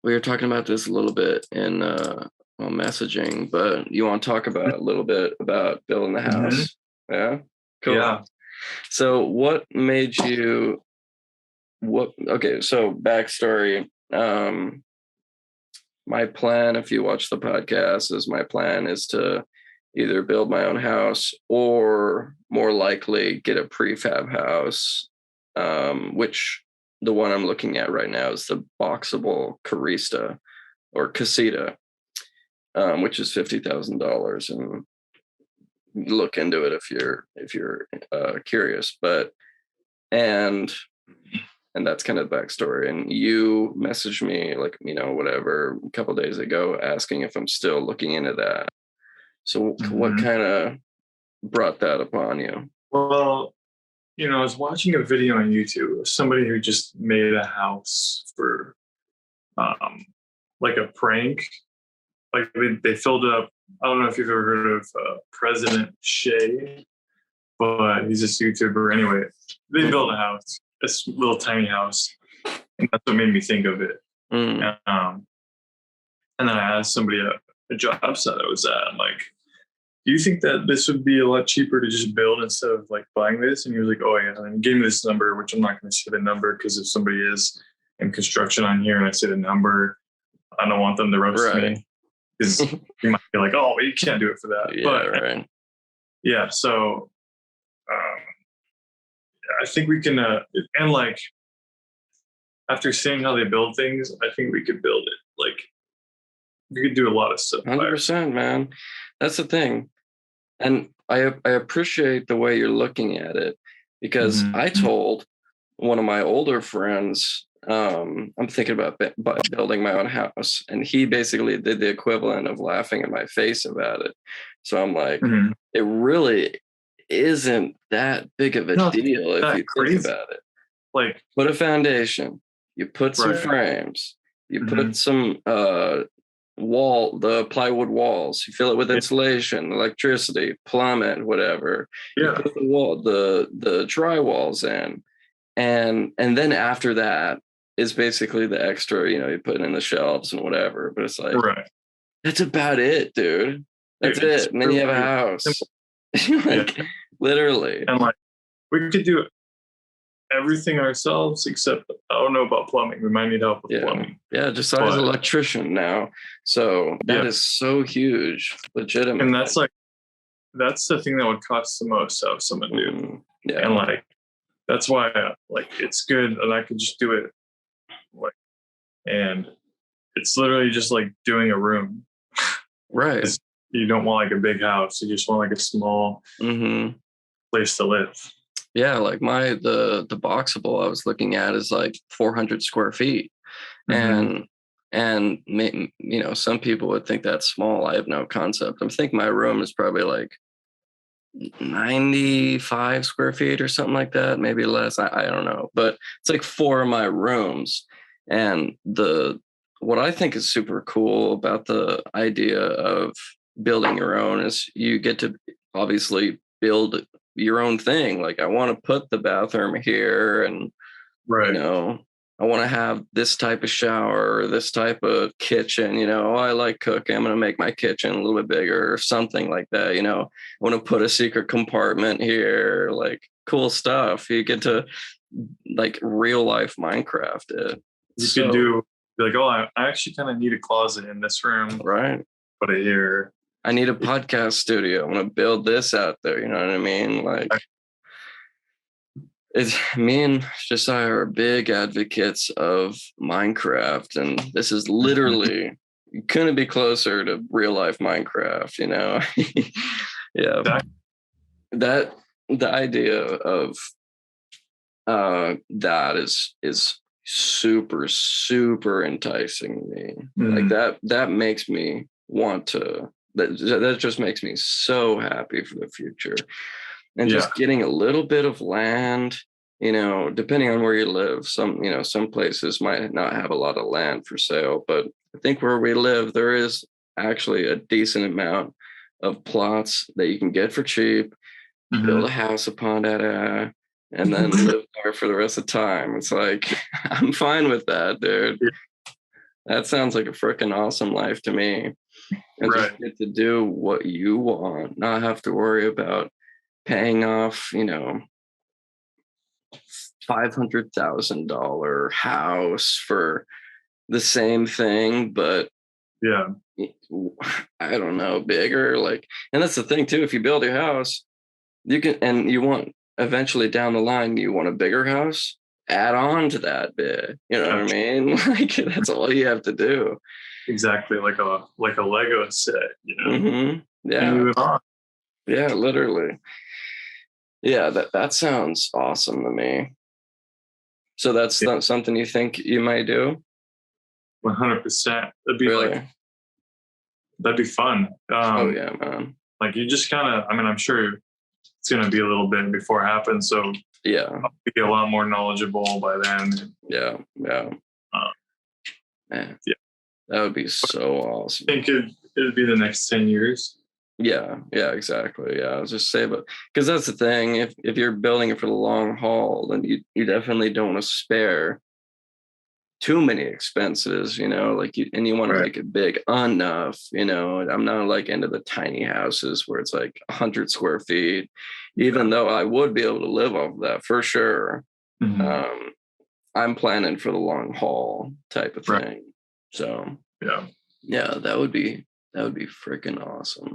we were talking about this a little bit in messaging, but you want to talk about a little bit about building the Mhm. house? Yeah, cool. Yeah. So, what made you? What? Okay, so backstory. My plan, if you watch the podcast, is my plan is to either build my own house or more likely get a prefab house, which the one I'm looking at right now is the boxable Carista or Casita, which is $50,000, and look into it if you're curious. But and and that's kind of the backstory. And you messaged me like whatever a couple days ago asking if I'm still looking into that. So what Mhm. kind of brought that upon you? Well, I was watching a video on YouTube of somebody who just made a house for um like a prank. Like they filled it up. I don't know if you've ever heard of President Shay, but he's this YouTuber. Anyway, they built a house, this little tiny house, and that's what made me think of it. Mm, Um, and then I asked somebody at a job site I was at, I'm like, do you think that this would be a lot cheaper to just build instead of like buying this? And he was like, oh yeah. And he gave me this number, which I'm not going to say the number because if somebody is in construction on here and I say the number, I don't want them to roast right. me because you might be like, oh, well, you can't do it for that. Yeah, But right. yeah, so um, I think we can, and like after seeing how they build things, I think we could build it. Like we could do a lot of stuff by ourselves. 100%, man. That's the thing. And I appreciate the way you're looking at it, because I Mm-hmm. told one of my older friends, I'm thinking about building my own house, and he basically did the equivalent of laughing in my face about it. So I'm like, Mm-hmm. it really isn't that big of a No, it's deal if that you think crazy. about it. Like, Put a foundation, you put some right. frames, you Mm-hmm. put some the plywood walls, you fill it with Yeah. insulation, electricity, plumbing, whatever. You Yeah. put the drywalls in, and then after that is basically the extra, you put in the shelves and whatever. But it's like, Right. that's about it, dude. That's Dude, it's it. And then you have a really house. simple. Yeah. Like, literally. And like we could do everything ourselves except I don't know about plumbing. We might need help with Yeah. plumbing. Yeah, Josiah's an But electrician now. So that yeah. is so huge, And legitimately. that's the thing that would cost the most to have someone do. Yeah. And like that's why like it's good that I could just do it like and it's literally just like doing a room. Right. 'Cause you don't want like a big house. You just want like a small Mm-hmm. place to live. Yeah, like the boxable I was looking at is like 400 square feet, Mm-hmm. and some people would think that's small. I have no concept. I think my room is probably like 95 square feet or something like that, maybe less. I don't know, but it's like four of my rooms. And the what I think is super cool about the idea of building your own is you get to obviously build your own thing. Like, I want to put the bathroom here, and you Right. know, I want to have this type of shower, or this type of kitchen. I like cooking. I'm going to make my kitchen a little bit bigger or something like that. I want to put a secret compartment here, like cool stuff. You get to like real life Minecraft it. You could So, be like, oh, I actually kind of need a closet in this room. right. Put it here. I need a podcast studio. I want to build this out there. You know what I mean? Like, it's me and Josiah are big advocates of Minecraft, and this is literally couldn't be closer to real life Minecraft. Yeah, that the idea of that is super super enticing me. Like, Mm-hmm. that makes me want to. That just makes me so happy for the future. And Yeah. just getting a little bit of land, depending on where you live. Some places might not have a lot of land for sale, but I think where we live, there is actually a decent amount of plots that you can get for cheap, build Mm-hmm. a house upon it, and then live there for the rest of the time. It's like, I'm fine with that, dude. That sounds like a freaking awesome life to me. And just Right. get to do what you want, not have to worry about paying off, $500,000 house for the same thing, but Yeah. I don't know, bigger. Like, and that's the thing too. If you build your house, you can, and you want eventually down the line, you want a bigger house, add on to that bit. You know what I That's mean? Like, that's all you have to do. exactly like a Lego set, Yeah. Continue it on. Yeah. Literally. Yeah. That sounds awesome to me. So that's Yeah, not something you think you might do? 100%. Really? That'd be fun. Oh yeah, man. Like you just kind of, I mean, I'm sure it's going to be a little bit before it happens, so Yeah. I'll be a lot more knowledgeable by then. Yeah. Yeah. Uh, Man, yeah, that would be so I awesome. think it'd be the next 10 years. Yeah, yeah, exactly. Yeah, I was just saying, but because that's the thing. If you're building it for the long haul, then you definitely don't want to spare too many expenses, like and you want to Right. make it big enough. I'm not like into the tiny houses where it's like 100 square feet, even Yeah. though I would be able to live off of that for sure. Mhm. Um, I'm planning for the long haul type of Right. thing. So Yeah. yeah, that would be freaking awesome.